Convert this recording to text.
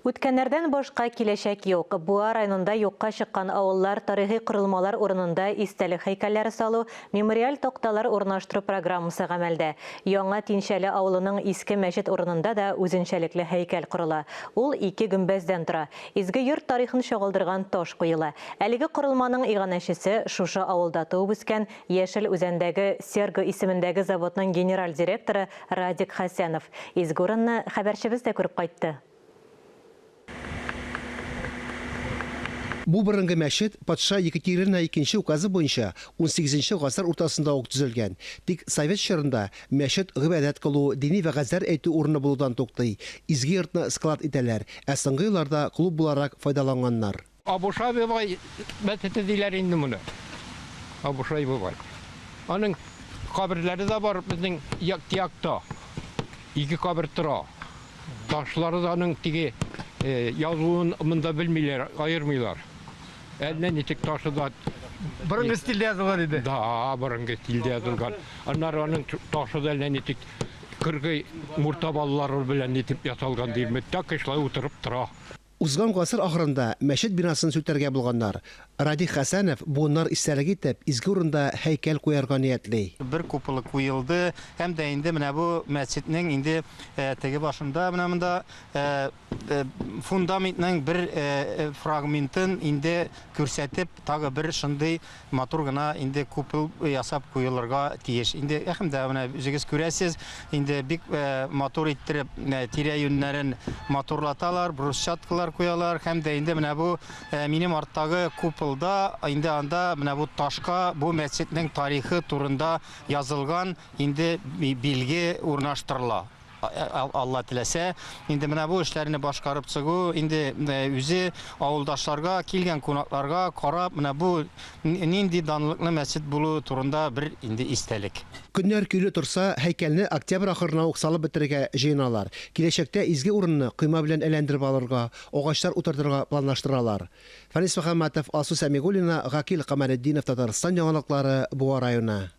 Үткәннәрдән башка киләчәк юк. Буа районында юкка чыккан авыллар тарихи корылмалар урынында истәлек һәйкәлләре салу, мемориаль токталар урнаштыру программасы гамәлдә. Яңа Тиншәле авылының иске мәчет урынында да үзенчәлекле һәйкәл корыла. Ул 2 гөмбәздән тора. Изге йорт тарихын чагылдырган таш куела. Әлеге корылманың иганәчесе шушы авылда туып үскән Яшел үзәндәге Серго исемендәге заводның генераль директоры Радик Хәсәнов. Изге урынны хәбәрчебез дә күреп кайтты. Бу борынгы мәчет патша Екатерина II указы буенча 18 гасыр уртасында ук төзелгән. Тик совет чорында мәчет гыйбадәт кылу, дини вәгазьләр әйтү урыны булудан туктый. Изге йортны склад итәләр, ә соңгы елларда клуб буларак файдаланганнар. Абушай бабай мәчете диләр инде моны. Абушай бабай. Аның каберләре дә бар безнең якта. 2 кабер тора. Ташлары да аның тиге язуын монда белмиләр, аермыйлар. Әллә ничек ташы да Борынгы стилдә язылган иде. Да, борынгы стилдә язылган. Аннары аның ташы да әллә ничек кыргый муртабаллар белән нитеп ясалган дип, так кышлай утырып тора. Узган гасыр ахырында мәчет бинасын сүтәргә булганнар. Радик Хәсәнов буыннар истәлек итеп изге урында һәйкәл куярга ниятли. Бер куполы куелды, һәм дә инде менә бу мәчетнең инде теге башында менә монда фундаментның бер фрагментын инде күрсәтеп, тагы бер шундый матур гына инде купол ясап куелырга тиеш. Инде һәм дә менә үзегез күрәсез, инде бик матур иттереп тирә-юннәрен матурлаталар, брусчаткалар куялар, һәм дә инде менә бу минем арттагы куполда инде анда менә бу ташка бу мәчетнең тарихы турында язылган инде билге урнаштырыла. Алла теләсә, инде менә бу эшләрне башкарып чыгу, инде үзе авылдашларга, килгән кунакларга карап, менә бу нинди данлыклы мәчет булу турында бер инде истәлек. Көннәр көйле торса, һәйкәлне октябрь ахырына ук салып бетерергә җыеналар. Киләчәктә изге урынны койма белән әйләндереп алырга, агачлар утыртырга планлаштыралар. Фәнис Мөхәммәтов, Алсу Сәмигуллина, Гакил Камалетдинов, Татарстан яңалыклары, Буа районы.